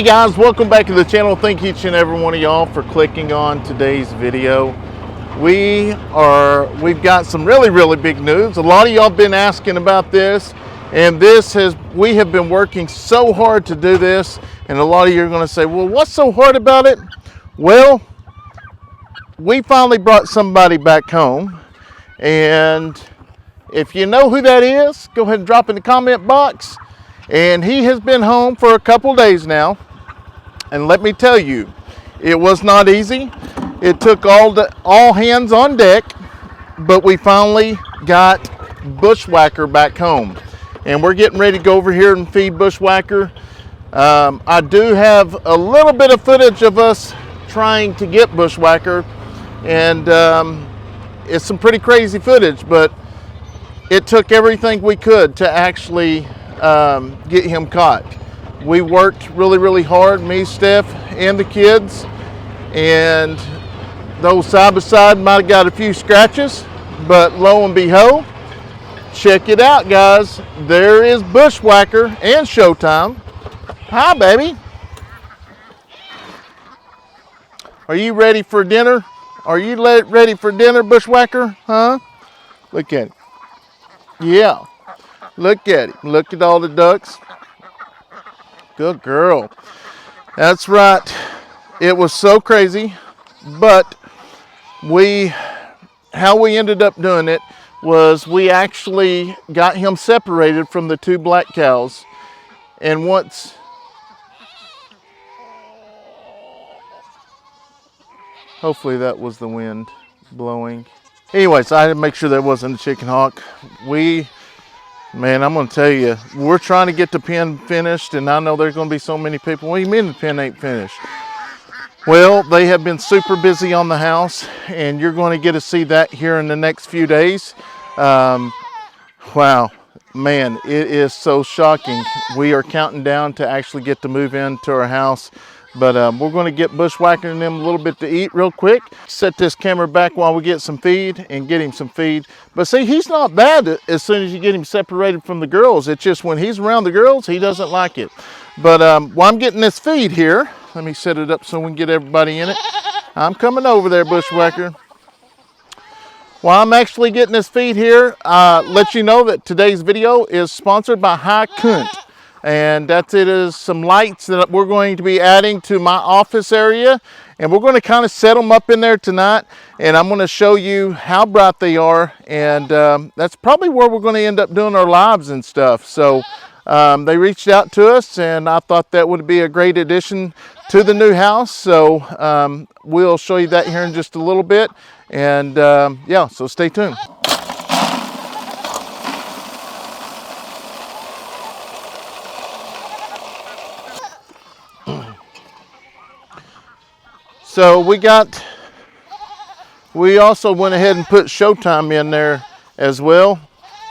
Hey guys, welcome back to the channel. Thank each and every one of y'all for clicking on today's video. We've got some really big news. A lot of y'all been asking about this, and we have been working so hard to do this, and a lot of you are going to say, well, what's so hard about it? Well, we finally brought somebody back home, and if you know who that is, go ahead and drop in the comment box. And he has been home for a couple days now. And let me tell you, it was not easy. It took all hands on deck, but we finally got Bushwhacker back home. And we're getting ready to go over here and feed Bushwhacker. I do have a little bit of footage of us trying to get Bushwhacker, and it's some pretty crazy footage, but it took everything we could to actually get him caught. We worked really hard, me, Steph, and the kids, and those side by side might have got a few scratches, but lo and behold, check it out, guys. There is Bushwhacker and Showtime. Hi, baby. Are you ready for dinner? Are you ready for dinner, Bushwhacker? Huh? Look at it. Yeah. Look at it. Look at all the ducks. Good girl. That's right. It was so crazy, but how we ended up doing it was we actually got him separated from the two black cows. And once hopefully that was the wind blowing. Anyways, I had to make sure that wasn't a chicken hawk. Man, I'm going to tell you, we're trying to get the pen finished, and I know there's going to be so many people. What do you mean the pen ain't finished? Well, they have been super busy on the house, and you're going to get to see that here in the next few days. Wow, man, it is so shocking. We are counting down to actually get to move into our house. But we're going to get Bushwhacker and them a little bit to eat real quick. Set this camera back while we get some feed and get him some feed. But see, he's not bad as soon as you get him separated from the girls. It's just when he's around the girls, he doesn't like it. But while I'm getting this feed here, let me set it up so we can get everybody in it. I'm coming over there, Bushwhacker. While I'm actually getting this feed here, let you know that today's video is sponsored by High Cunt. And that's it is some lights that we're going to be adding to my office area, and we're going to kind of set them up in there tonight, and I'm going to show you how bright they are, and that's probably where we're going to end up doing our lives and stuff. So they reached out to us, and I thought that would be a great addition to the new house. So we'll show you that here in just a little bit, and yeah, so stay tuned. So we also went ahead and put Showtime in there as well.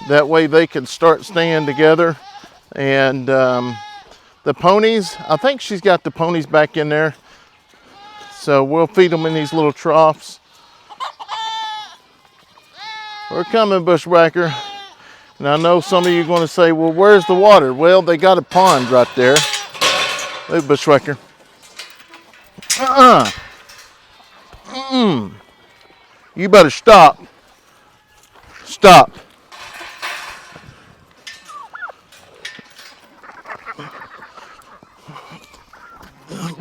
That way they can start staying together. And the ponies, I think she's got the ponies back in there. So we'll feed them in these little troughs. We're coming, Bushwhacker. And I know some of you are going to say, well, where's the water? Well, they got a pond right there. Look, Bushwhacker. You better stop. Stop.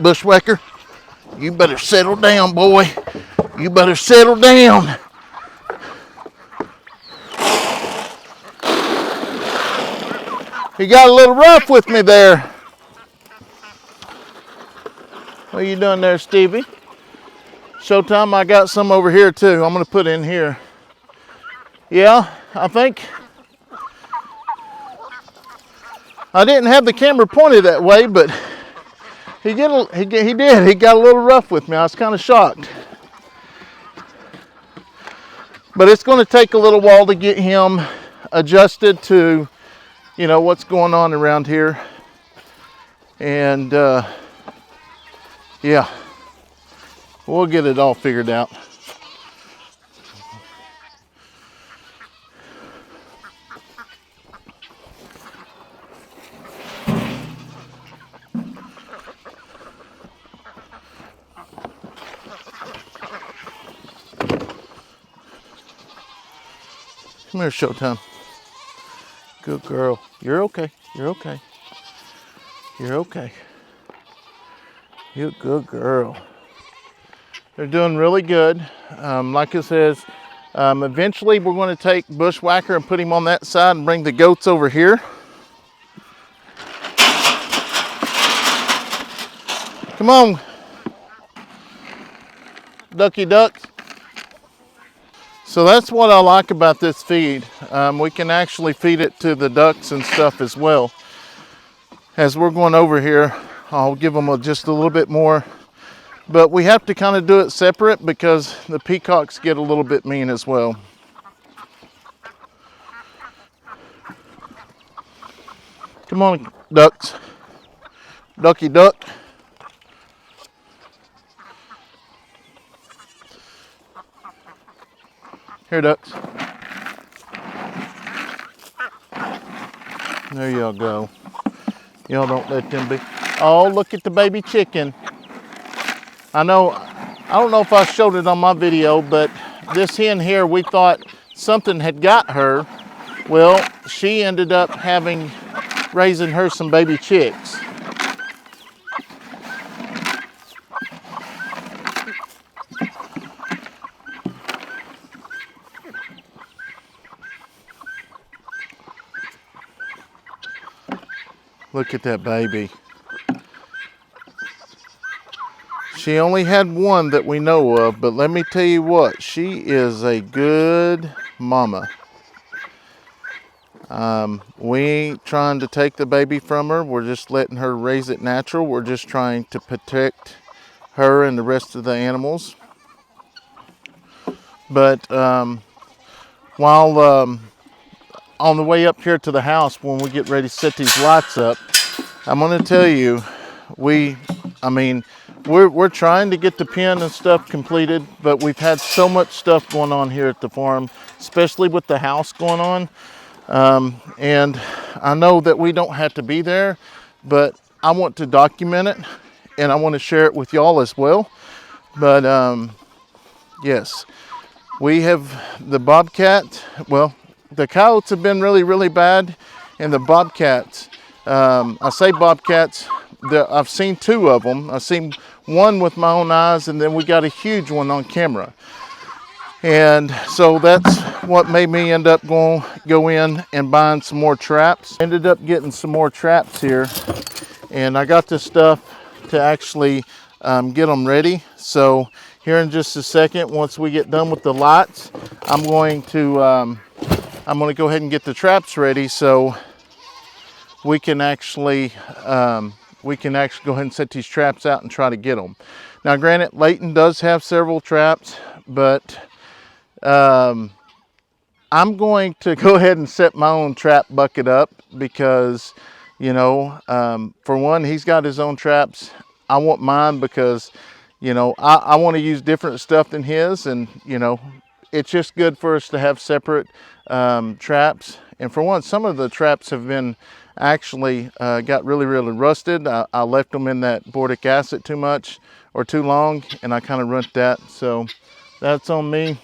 Bushwhacker, you better settle down, boy. You better settle down. He got a little rough with me there. What are you doing there, Stevie? Showtime, I got some over here too. I'm going to put in here. Yeah, I think I didn't have the camera pointed that way, but he did. He got a little rough with me. I was kind of shocked. But it's going to take a little while to get him adjusted to, you know, what's going on around here. And yeah. We'll get it all figured out. Come here, Showtime. Good girl. You're okay. You're okay. You're okay. You're a good girl. They're doing really good. Like it says, eventually we're going to take Bushwhacker and put him on that side and bring the goats over here. Come on, ducky ducks. So that's what I like about this feed. We can actually feed it to the ducks and stuff as well. As we're going over here, I'll give them just a little bit more. But we have to kind of do it separate because the peacocks get a little bit mean as well. Come on, ducks. Ducky duck. Here, ducks. There y'all go. Y'all don't let them be. Oh, look at the baby chicken. I don't know if I showed it on my video, but this hen here, we thought something had got her. Well, she ended up raising her some baby chicks. Look at that baby. She only had one that we know of, but let me tell you what, she is a good mama. We ain't trying to take the baby from her. We're just letting her raise it natural. We're just trying to protect her and the rest of the animals. But while on the way up here to the house, when we get ready to set these lights up, I'm going to tell you, we're trying to get the pen and stuff completed, but we've had so much stuff going on here at the farm, especially with the house going on. And I know that we don't have to be there, but I want to document it and I want to share it with y'all as well. But yes, we have the bobcat. Well, the coyotes have been really, really bad, and the bobcats, I say bobcats, I've seen two of them. I've seen one with my own eyes, and then we got a huge one on camera. And so that's what made me end up go in and buying some more traps. Ended up getting some more traps here, and I got this stuff to actually get them ready. So here in just a second, once we get done with the lights, I'm going to go ahead and get the traps ready so we can actually go ahead and set these traps out and try to get them. Now, granted, Leighton does have several traps, but I'm going to go ahead and set my own trap bucket up because, for one, he's got his own traps. I want mine because, I want to use different stuff than his, and, it's just good for us to have separate traps. And for one, some of the traps have been actually got really, really rusted. I left them in that boric acid too much or too long, and I kind of ruined that. So that's on me.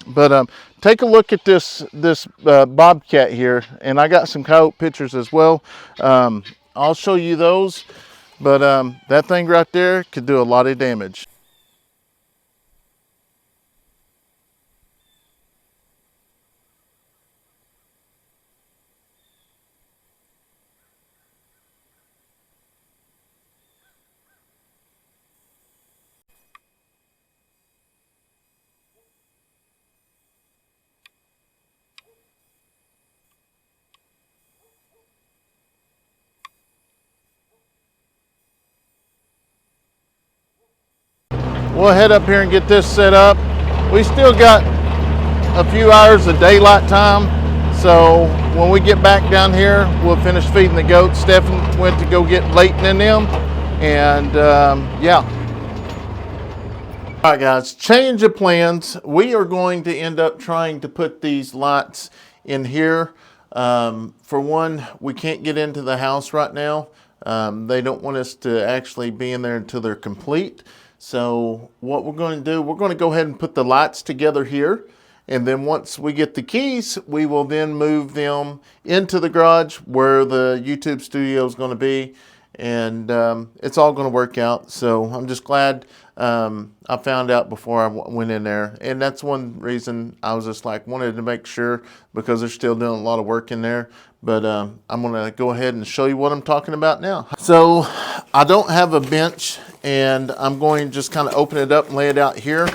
But take a look at this bobcat here, and I got some coyote pictures as well. I'll show you those, but that thing right there could do a lot of damage. We'll head up here and get this set up. We still got a few hours of daylight time, so when we get back down here, we'll finish feeding the goats. Stephen went to go get Leighton in them, and yeah. All right, guys, change of plans. We are going to end up trying to put these lights in here. For one, we can't get into the house right now. They don't want us to actually be in there until they're complete. So what we're going to do, we're going to go ahead and put the lights together here, And then once we get the keys, we will then move them into the garage where the YouTube studio is going to be. And it's all going to work out. So I'm just glad I found out before I went in there. And that's one reason I was just like, wanted to make sure, because they're still doing a lot of work in there. But I'm going to go ahead and show you what I'm talking about now. So I don't have a bench, and I'm going to just kind of open it up and lay it out here.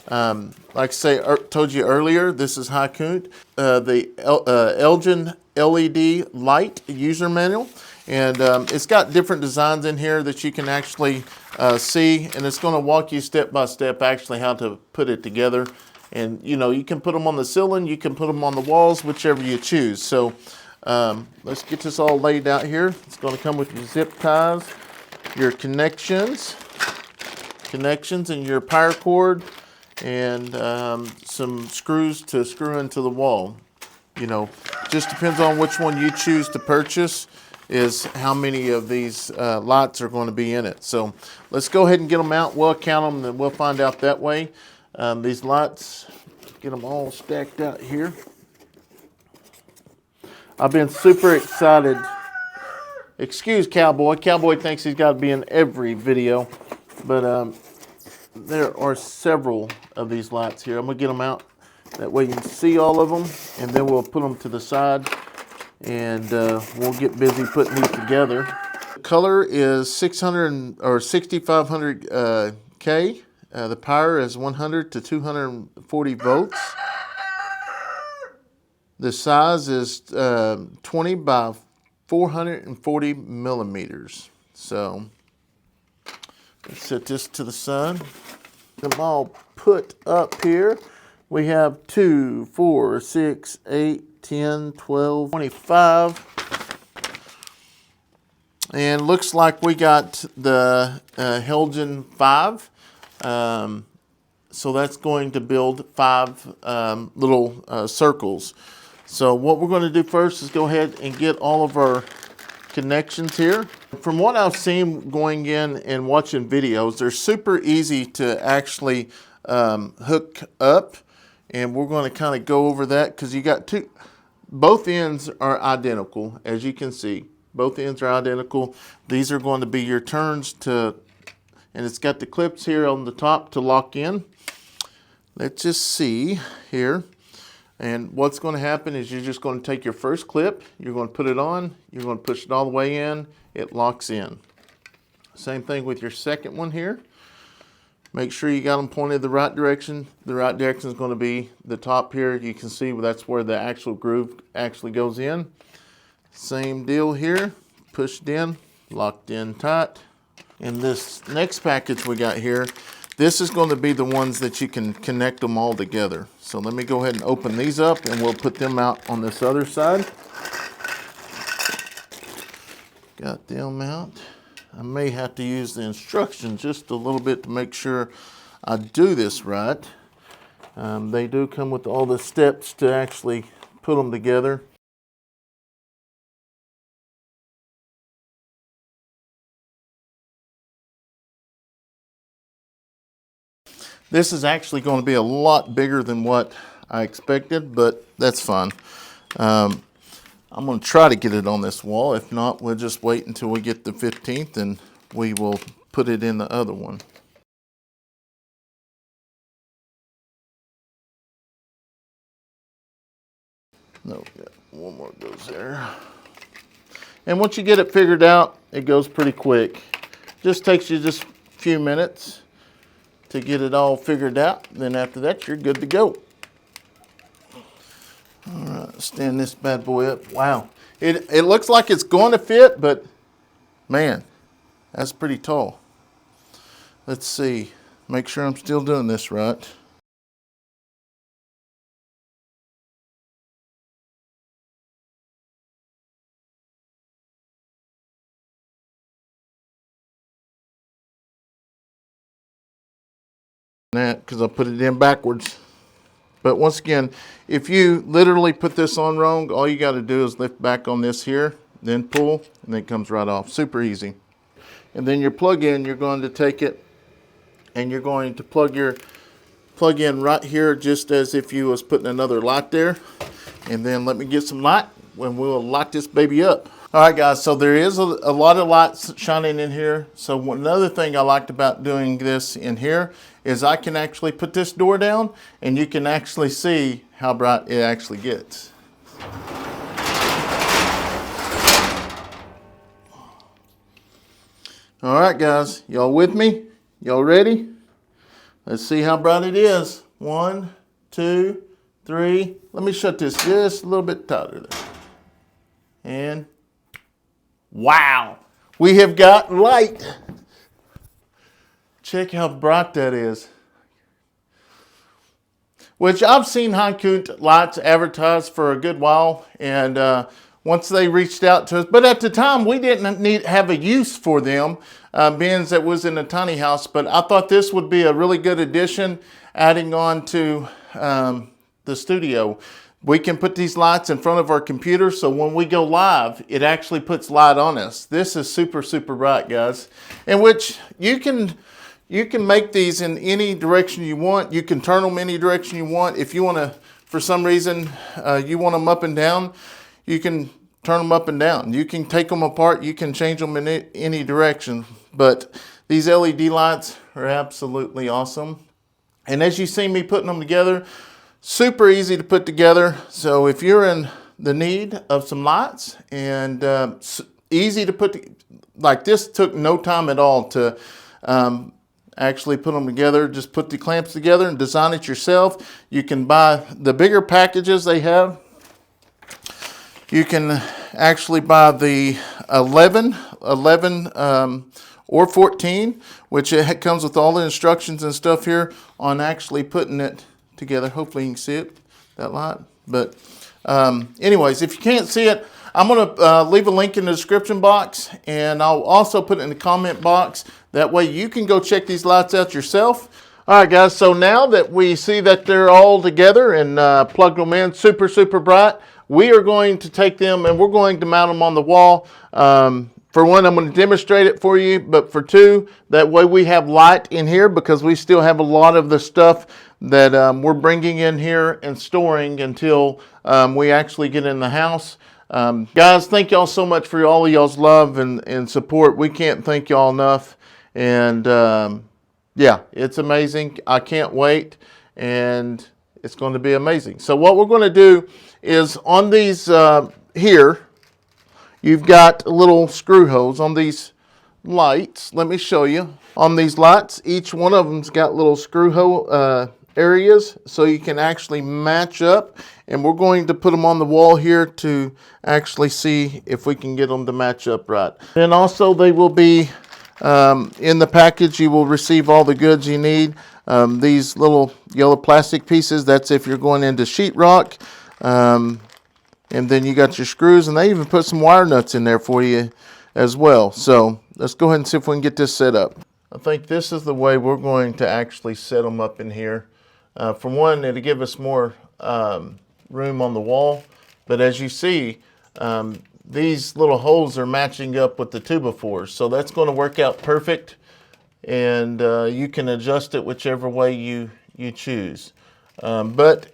Like I say, told you earlier, this is Haikun, the Elgin LED light user manual. And it's got different designs in here that you can actually see, and it's going to walk you step by step actually how to put it together. And you know, you can put them on the ceiling, you can put them on the walls, whichever you choose. So let's get this all laid out here. It's going to come with your zip ties, your connections and your power cord, and some screws to screw into the wall. You know, just depends on which one you choose to purchase is how many of these lights are going to be in it. So let's go ahead and get them out. We'll count them and we'll find out that way. These lights, get them all stacked out here. I've been super excited. Excuse Cowboy. Cowboy thinks he's got to be in every video, but there are several of these lights here. I'm gonna get them out. That way you can see all of them, and then we'll put them to the side, and we'll get busy putting these together. The color is 600 or 6500 K. The power is 100 to 240 volts. The size is 20 by 440 millimeters. So let's set this to the side. Get them all put up here. We have 2, 4, 6, 8, 10, 12, 25. And looks like we got the Helgen 5. So that's going to build 5 little circles. So what we're going to do first is go ahead and get all of our connections here. From what I've seen going in and watching videos, they're super easy to actually hook up. And we're going to kind of go over that because you got both ends are identical, as you can see. Both ends are identical. These are going to be your turns to, and it's got the clips here on the top to lock in. Let's just see here. And what's going to happen is you're just going to take your first clip, you're going to put it on, you're going to push it all the way in, it locks in. Same thing with your second one here. Make sure you got them pointed the right direction. The right direction is going to be the top here. You can see that's where the actual groove actually goes in. Same deal here. Pushed in, locked in tight. And this next package we got here, this is going to be the ones that you can connect them all together. So let me go ahead and open these up and we'll put them out on this other side. Got them out. I may have to use the instructions just a little bit to make sure I do this right. They do come with all the steps to actually put them together. This is actually going to be a lot bigger than what I expected, but that's fine. I'm going to try to get it on this wall. If not, we'll just wait until we get the 15th and we will put it in the other one. No, yeah, one more goes there. And once you get it figured out, it goes pretty quick. Just takes you just a few minutes to get it all figured out. Then after that, you're good to go. All right, stand this bad boy up. Wow, it looks like it's going to fit, but man, that's pretty tall. Let's see, make sure I'm still doing this right. That because I put it in backwards. But once again, if you literally put this on wrong, all you got to do is lift back on this here, then pull, and then it comes right off. Super easy. And then your plug-in, you're going to take it and you're going to plug your plug in right here, just as if you was putting another light there. And then let me get some light when we'll light this baby up. All right, guys, so there is a lot of lights shining in here. So another thing I liked about doing this in here is I can actually put this door down and you can actually see how bright it actually gets. All right, guys, y'all with me? Y'all ready? Let's see how bright it is. 1, 2, 3. Let me shut this just a little bit tighter there. And wow, we have got light. Check how bright that is. Which I've seen Haiku lights advertised for a good while, and once they reached out to us, but at the time we didn't have a use for them, being that was in a tiny house. But I thought this would be a really good addition, adding on to the studio. We can put these lights in front of our computer, so when we go live, it actually puts light on us. This is super, super bright, guys. In which you can make these in any direction you want. You can turn them any direction you want. If you want to, for some reason, you want them up and down, you can turn them up and down. You can take them apart. You can change them in any direction. But these LED lights are absolutely awesome. And as you see me putting them together, super easy to put together. So if you're in the need of some lights, and easy to put, like this took no time at all to actually put them together. Just put the clamps together and design it yourself. You can buy the bigger packages they have. You can actually buy the 11 or 14, which it comes with all the instructions and stuff here on actually putting it together. Hopefully you can see it, that light. But anyways, if you can't see it, I'm going to leave a link in the description box, and I'll also put it in the comment box. That way you can go check these lights out yourself. All right, guys, so now that we see that they're all together and plugged them in super, super bright, we are going to take them and we're going to mount them on the wall. For one, I'm going to demonstrate it for you, but for two, that way we have light in here, because we still have a lot of the stuff that we're bringing in here and storing until we actually get in the house. Guys, thank y'all so much for all of y'all's love and support. We can't thank y'all enough. And yeah, it's amazing. I can't wait. And it's going to be amazing. So what we're going to do is on these here, you've got little screw holes on these lights. Let me show you. On these lights, each one of them's got little screw hole areas, so you can actually match up. And we're going to put them on the wall here to actually see if we can get them to match up right. And also they will be in the package. You will receive all the goods you need. These little yellow plastic pieces, that's if you're going into sheetrock. And then you got your screws, and they even put some wire nuts in there for you as well. So let's go ahead and see if we can get this set up. I think this is the way we're going to actually set them up in here. For one, it'll give us more room on the wall. But as you see, these little holes are matching up with the 2x4s. So that's going to work out perfect. And you can adjust it whichever way you choose. But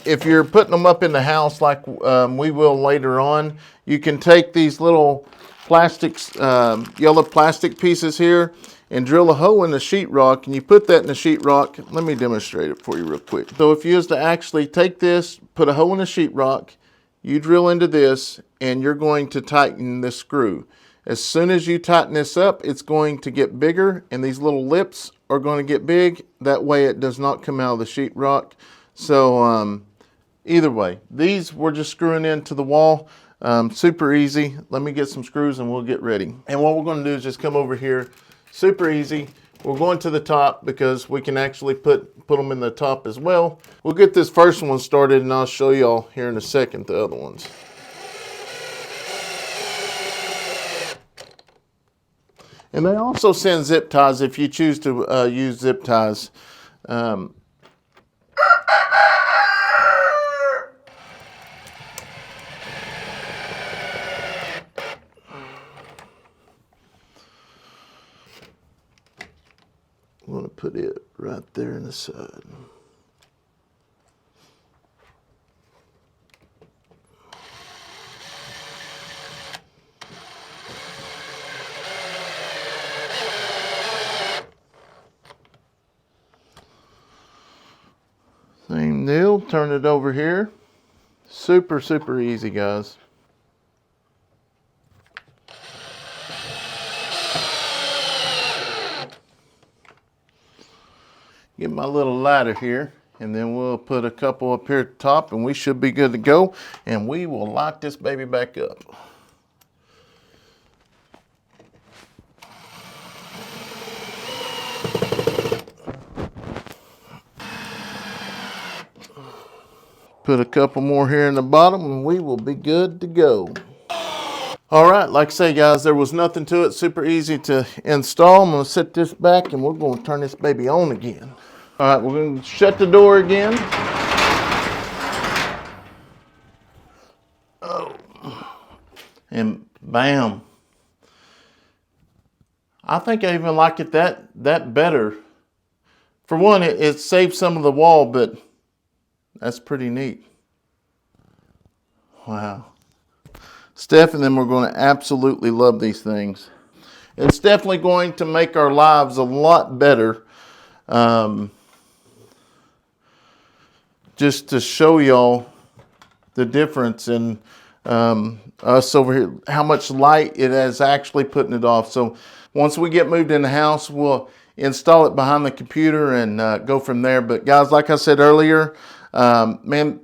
if you're putting them up in the house like we will later on, you can take these little plastics, yellow plastic pieces here, and drill a hole in the sheetrock, and you put that in the sheetrock. Let me demonstrate it for you real quick. So if you was to actually take this, put a hole in the sheetrock, you drill into this, and you're going to tighten this screw. As soon as you tighten this up, it's going to get bigger, and these little lips are going to get big. That way it does not come out of the sheetrock. So either way, these we're just screwing into the wall. Super easy. Let me get some screws and we'll get ready. And what we're going to do is just come over here. Super easy. We're going to the top because we can actually put them in the top as well. We'll get this first one started, and I'll show y'all here in a second the other ones. And they also send zip ties if you choose to use zip ties. I'm going to put it right there in the side. Same deal, turn it over here. Super, super easy, guys. Get my little ladder here, and then we'll put a couple up here at the top, and we should be good to go. And we will lock this baby back up. Put a couple more here in the bottom, and we will be good to go. All right, like I say, guys, there was nothing to it. Super easy to install. I'm going to set this back, and we're going to turn this baby on again. All right, we're going to shut the door again. Oh, and bam. I think I even like it that better. For one, it saves some of the wall, but that's pretty neat. Wow. Steph and them are going to absolutely love these things. It's definitely going to make our lives a lot better. Just to show y'all the difference in us over here, how much light it is actually putting it off. So once we get moved in the house, we'll install it behind the computer and go from there. But guys, like I said earlier, man,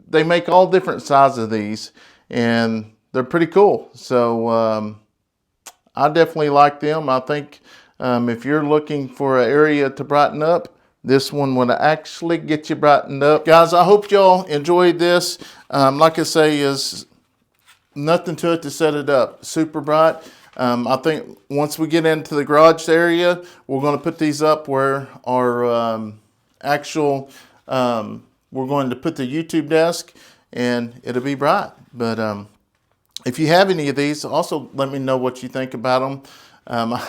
they make all different sizes of these, and they're pretty cool. So I definitely like them. I think if you're looking for an area to brighten up, this one would actually get you brightened up. Guys, I hope y'all enjoyed this. Like I say, is nothing to it to set it up. Super bright. I think once we get into the garage area, we're going to put these up where our we're going to put the YouTube desk, and it'll be bright. But if you have any of these, also let me know what you think about them.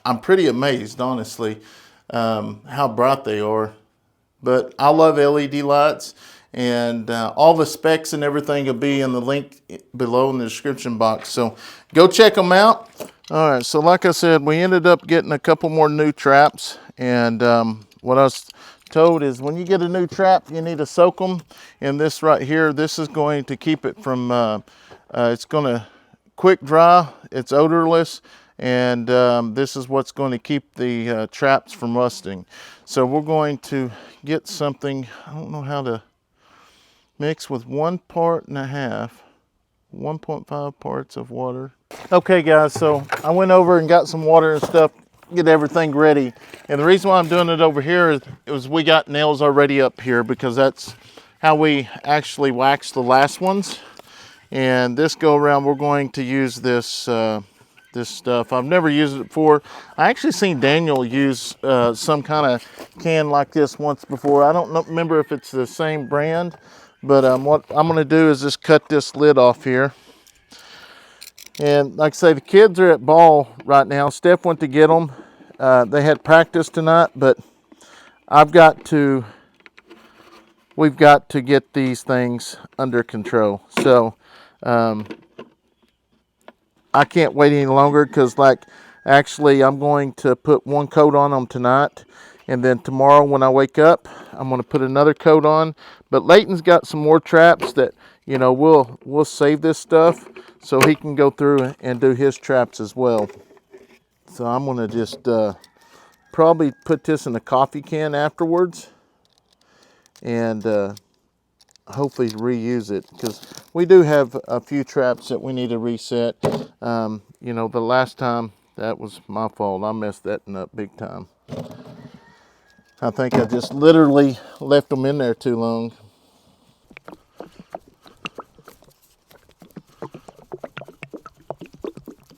I'm pretty amazed, honestly, how bright they are. But I love LED lights, and all the specs and everything will be in the link below in the description box. So go check them out. All right, so like I said, we ended up getting a couple more new traps, and what I was told is when you get a new trap, you need to soak them. And this right here, this is going to keep it from, it's going to quick dry, it's odorless, and this is what's going to keep the traps from rusting. So we're going to get something, I don't know how to mix with 1.5 parts, 1.5 parts of water. Okay guys, so I went over and got some water and stuff, get everything ready. And the reason why I'm doing it over here is we got nails already up here, because that's how we actually waxed the last ones. And this go around, we're going to use this this stuff. I've never used it before. I actually seen Daniel use some kind of can like this once before. I don't remember if it's the same brand, but what I'm going to do is just cut this lid off here. And like I say, the kids are at ball right now. Steph went to get them. They had practice tonight, but we've got to get these things under control. So I can't wait any longer, because actually I'm going to put one coat on them tonight, and then tomorrow when I wake up, I'm going to put another coat on. But Leighton's got some more traps that, you know, we'll save this stuff so he can go through and do his traps as well. So I'm going to just probably put this in a coffee can afterwards, and hopefully reuse it, because we do have a few traps that we need to reset. You know, the last time, that was my fault. I messed that up big time. I think I just literally left them in there too long.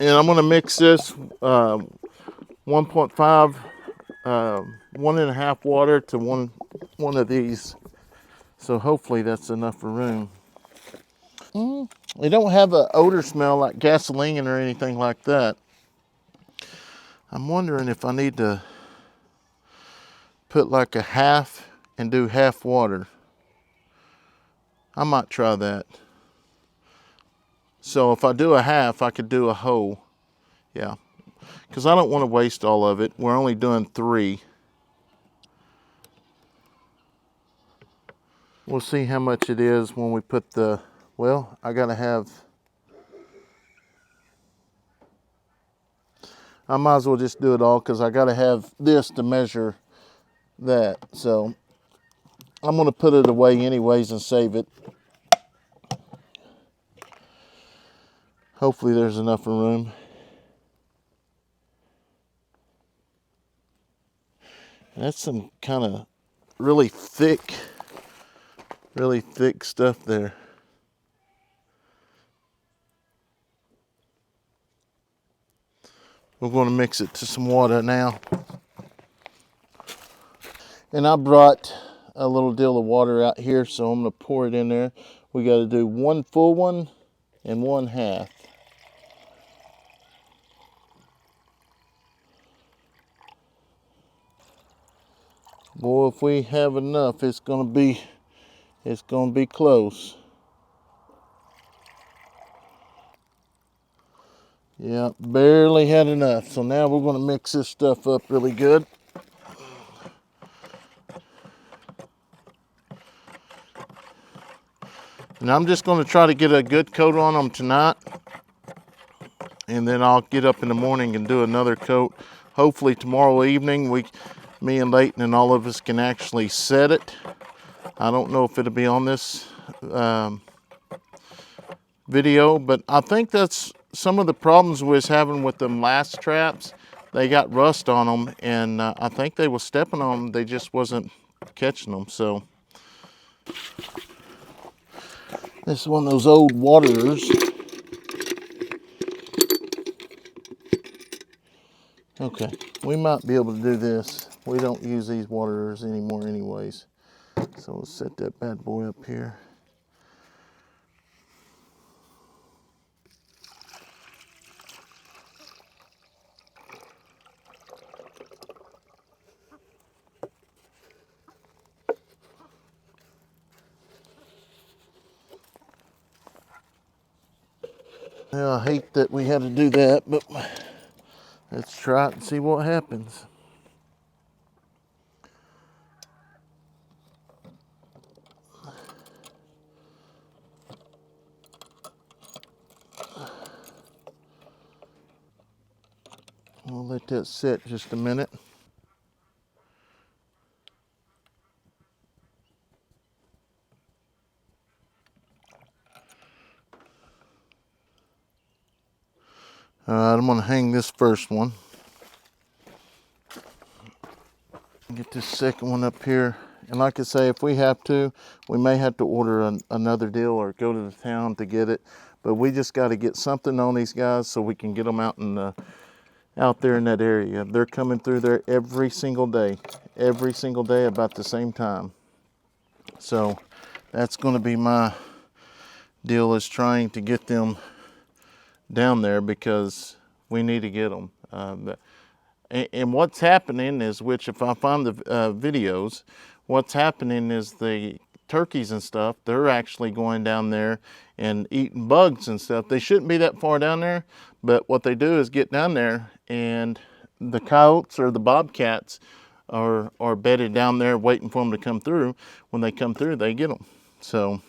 And I'm going to mix this 1.5, 1.5 water to one of these. So hopefully that's enough for room. They don't have an odor smell like gasoline or anything like that. I'm wondering if I need to put like a half and do half water. I might try that. So if I do a half, I could do a whole. Yeah, because I don't want to waste all of it. We're only doing 3. We'll see how much it is when we put the, well, I gotta have, I might as well just do it all because I gotta have this to measure that. So I'm gonna put it away anyways and save it. Hopefully there's enough room. That's some kind of really thick stuff there. We're going to mix it to some water now. And I brought a little deal of water out here, so I'm going to pour it in there. We got to do 1 full one and 1 half. Boy, if we have enough, it's going to be close. Yeah, barely had enough. So now we're going to mix this stuff up really good. And I'm just going to try to get a good coat on them tonight. And then I'll get up in the morning and do another coat. Hopefully tomorrow evening, me and Leighton and all of us can actually set it. I don't know if it'll be on this video, but I think that's some of the problems we was having with them last traps. They got rust on them, and I think they were stepping on them. They just wasn't catching them. So this is one of those old waterers. Okay, we might be able to do this. We don't use these waterers anymore anyways. So we'll set that bad boy up here. Well, I hate that we had to do that, but let's try it and see what happens. We'll let that sit just a minute. All right, I'm gonna hang this first one. Get this second one up here. And like I say, if we have to, we may have to order another deal or go to the town to get it. But we just got to get something on these guys so we can get them out in out there in that area. They're coming through there every single day about the same time. So that's going to be my deal, is trying to get them down there because we need to get them. And what's happening is, which if I find the videos, what's happening is the turkeys and stuff, they're actually going down there and eating bugs and stuff. They shouldn't be that far down there, but what they do is get down there, and the coyotes or the bobcats are bedded down there waiting for them to come through. When they come through, they get them. So,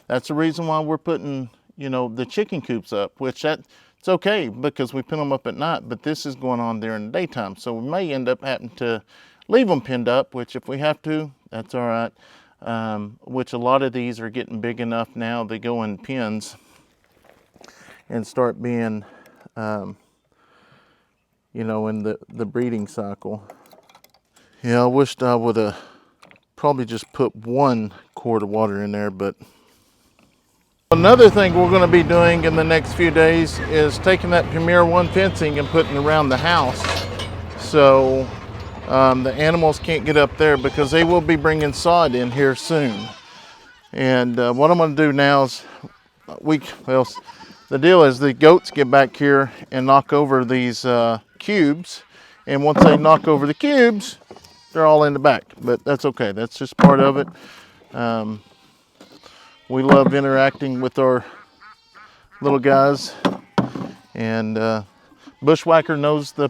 that's the reason why we're putting, the chicken coops up, which it's okay because we pin them up at night, but this is going on during the daytime. So we may end up having to leave them pinned up, which if we have to, that's all right. Which a lot of these are getting big enough now, they go in pens and start being, in the breeding cycle. Yeah, I wished I would have probably just put 1 quart of water in there, but another thing we're going to be doing in the next few days is taking that Premier 1 fencing and putting around the house. So the animals can't get up there because they will be bringing sod in here soon. And what I'm going to do now is, the deal is the goats get back here and knock over these cubes, And once they knock over the cubes, they're all in the back. But that's okay. That's just part of it. We love interacting with our little guys. And Bushwhacker knows the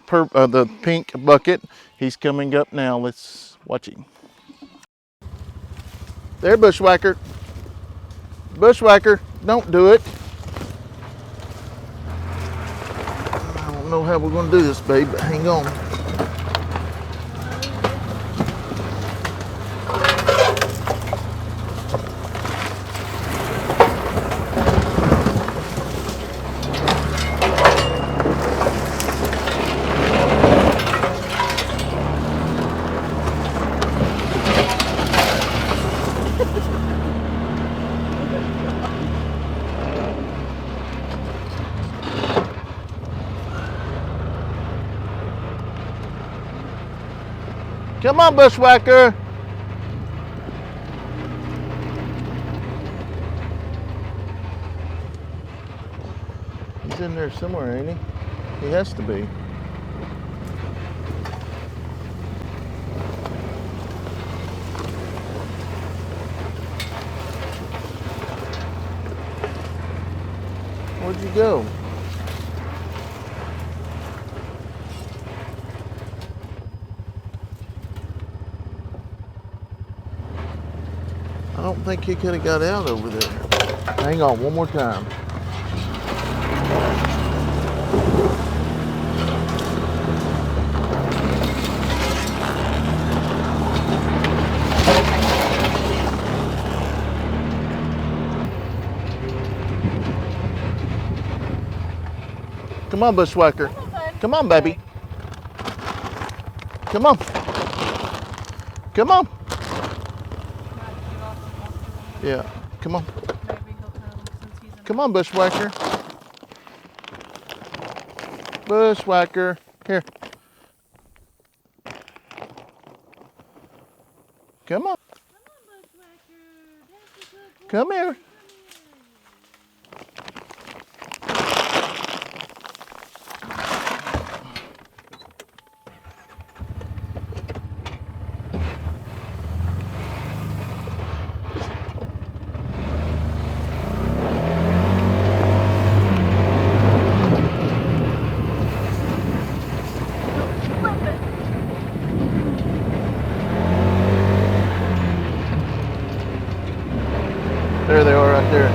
pink bucket. He's coming up now. Let's watch him. There, Bushwhacker. Bushwhacker, don't do it. I don't know how we're going to do this, babe, but hang on. Come on, Bushwhacker. He's in there somewhere, ain't he? He has to be. Where'd you go? I don't think he could have got out over there. Hang on, one more time. Come on, Bushwhacker. Come on, baby. Come on. Come on. Yeah, come on. Come on, Bushwhacker. Bushwhacker. Here. Come on. Come here. There they are right there.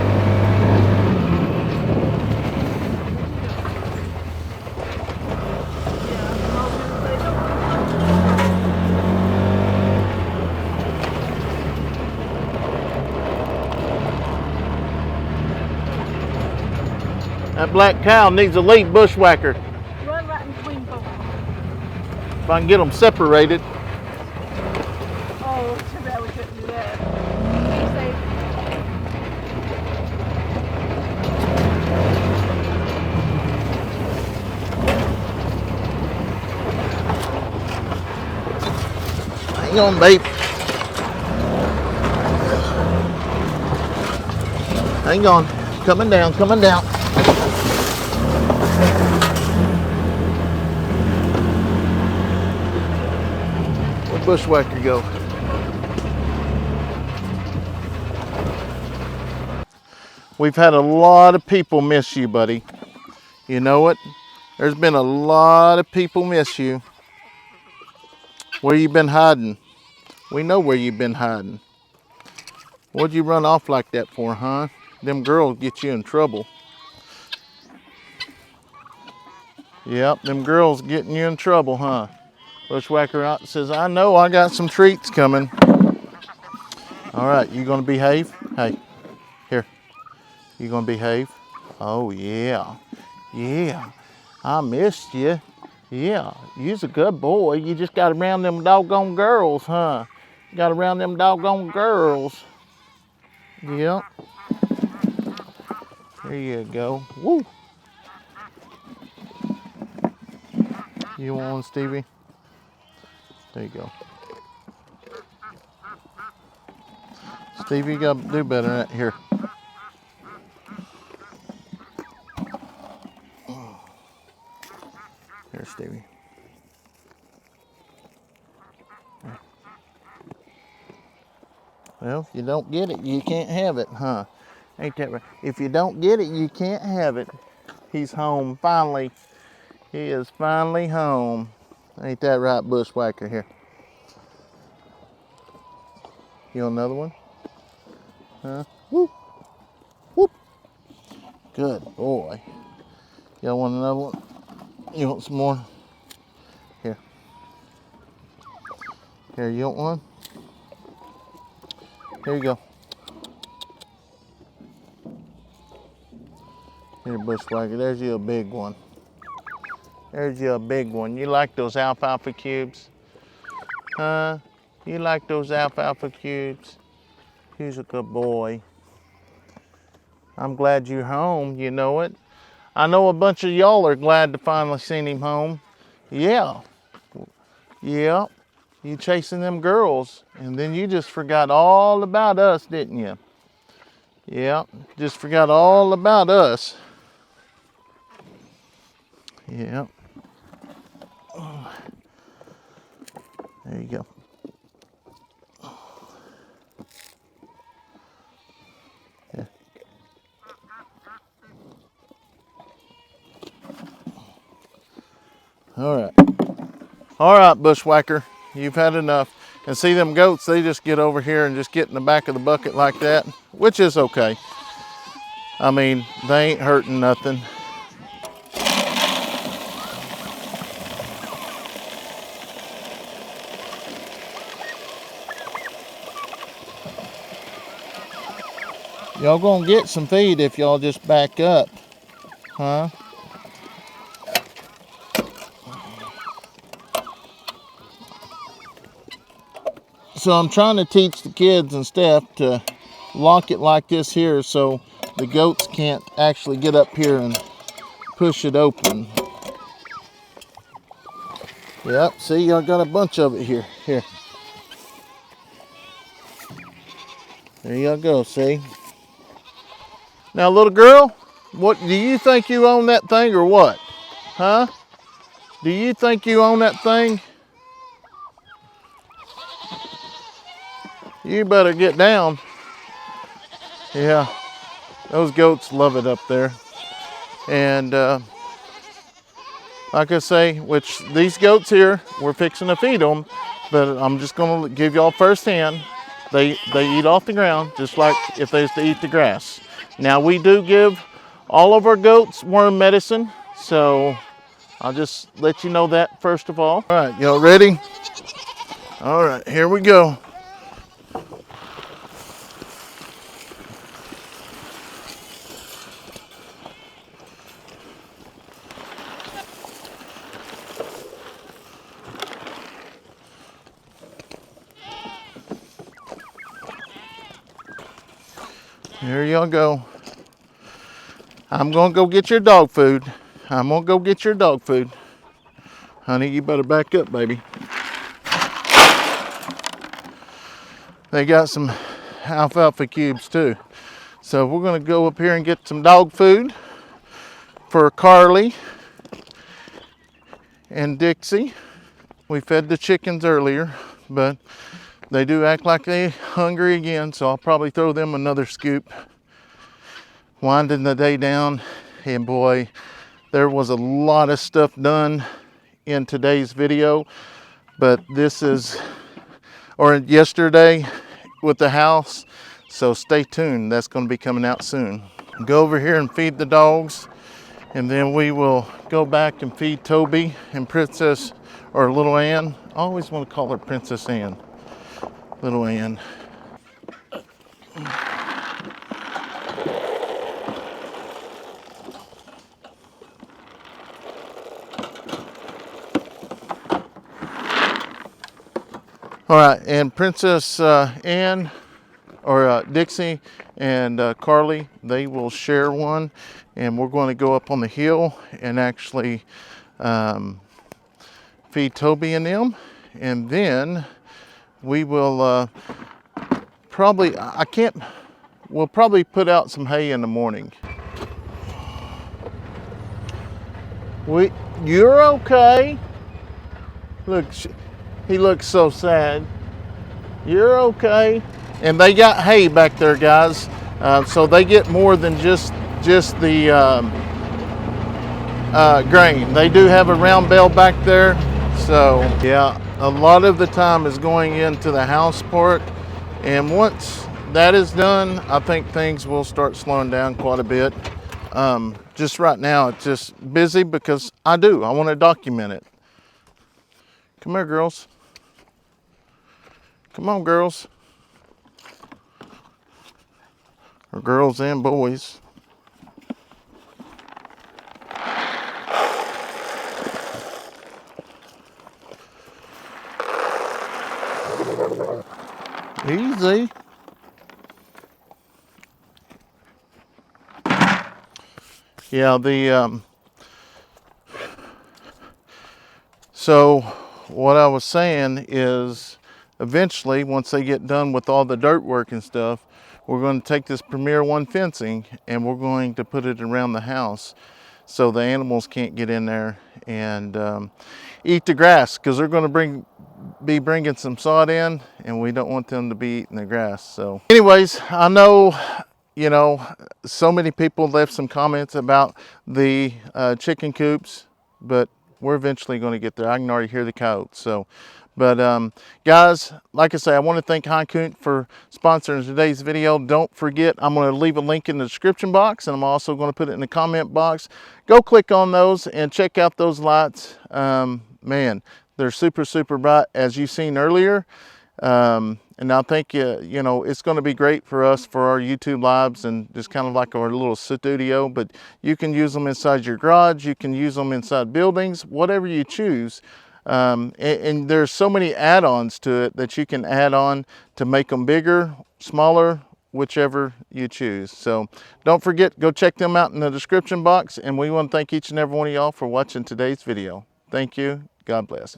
That black cow needs a lead, Bushwhacker. Run right in between both. If I can get them separated. Oh, too bad we couldn't do that. Hang on, babe. Hang on. Coming down, coming down. Where'd Bushwhacker go? We've had a lot of people miss you, buddy. You know it? There's been a lot of people miss you. Where you been hiding? We know where you've been hiding. What'd you run off like that for, huh? Them girls get you in trouble. Yep, them girls getting you in trouble, huh? Bushwhacker out says, I know I got some treats coming. All right, you gonna behave? Hey, here. You gonna behave? Oh yeah, yeah. I missed you. Yeah, you's a good boy. You just got around them doggone girls, huh? Got around them doggone girls. Yep. There you go. Woo. You want one, Stevie? There you go. Stevie, you gotta do better than that. Here. Here, Stevie. Well, if you don't get it, you can't have it, huh? Ain't that right? If you don't get it, you can't have it. He's home finally. He is finally home. Ain't that right, Bushwhacker? Here. You want another one? Huh? Whoop. Whoop. Good boy. Y'all want another one? You want some more? Here. Here, you want one? Here you go. Here, Bushwhacker, there's you a big one. There's you a big one. You like those alfalfa cubes? Huh? You like those alfalfa cubes? He's a good boy. I'm glad you're home, you know it. I know a bunch of y'all are glad to finally seen him home. Yeah. Yeah. You chasing them girls, and then you just forgot all about us, didn't you? Yeah, just forgot all about us. Yeah. There you go. Yeah. All right. All right, Bushwhacker, you've had enough. And see them goats, they just get over here and just get in the back of the bucket like that, which is okay. I mean, they ain't hurting nothing. Y'all gonna get some feed if y'all just back up, huh? So I'm trying to teach the kids and stuff to lock it like this here so the goats can't actually get up here and push it open. Yep, see, I got a bunch of it here. Here. There you go, see? Now, little girl, what do you think you own that thing or what? Huh? Do you think you own that thing? You better get down. Yeah, those goats love it up there. And like I say, which these goats here, we're fixing to feed them, but I'm just gonna give y'all firsthand. They eat off the ground just like if they used to eat the grass. Now we do give all of our goats worm medicine, so I'll just let you know that first of all. All right, y'all ready? All right, here we go. Here y'all go. I'm gonna go get your dog food. I'm gonna go get your dog food. Honey, you better back up, baby. They got some alfalfa cubes too. So we're gonna go up here and get some dog food for Carly and Dixie. We fed the chickens earlier, but they do act like they're hungry again, so I'll probably throw them another scoop. Winding the day down, and boy, there was a lot of stuff done in today's video, but this is, or yesterday with the house, so stay tuned. That's going to be coming out soon. Go over here and feed the dogs, and then we will go back and feed Toby and Princess, or Little Ann. I always want to call her Princess Ann. Little Ann. All right, and Princess Ann, or Dixie and Carly, they will share one, and we're going to go up on the hill and actually feed Toby and them, and then we will we'll probably put out some hay in the morning. You're okay. Look, he looks so sad. You're okay. And they got hay back there, guys. So they get more than just the grain. They do have a round bale back there. So yeah, a lot of the time is going into the house part. And once that is done, I think things will start slowing down quite a bit. Just right now, it's just busy because I want to document it. Come here, girls. Come on, girls. Or girls and boys. Easy. Yeah, so what I was saying is eventually, once they get done with all the dirt work and stuff, we're going to take this Premier One fencing and we're going to put it around the house so the animals can't get in there and eat the grass, because they're going to be bringing some sod in and we don't want them to be eating the grass. So anyways, I know, you know, so many people left some comments about the chicken coops, but we're eventually going to get there. I can already hear the coyotes. So, but guys, like I say, I want to thank HighCoon for sponsoring today's video. Don't forget, I'm going to leave a link in the description box, and I'm also going to put it in the comment box. Go click on those and check out those lights. Man, they're super, super bright, as you've seen earlier. And I think, you know, it's going to be great for us for our YouTube lives and just kind of like our little studio, but you can use them inside your garage. You can use them inside buildings, whatever you choose. And there's so many add-ons to it that you can add on to make them bigger, smaller, whichever you choose. So don't forget, go check them out in the description box. And we want to thank each and every one of y'all for watching today's video. Thank you. God bless.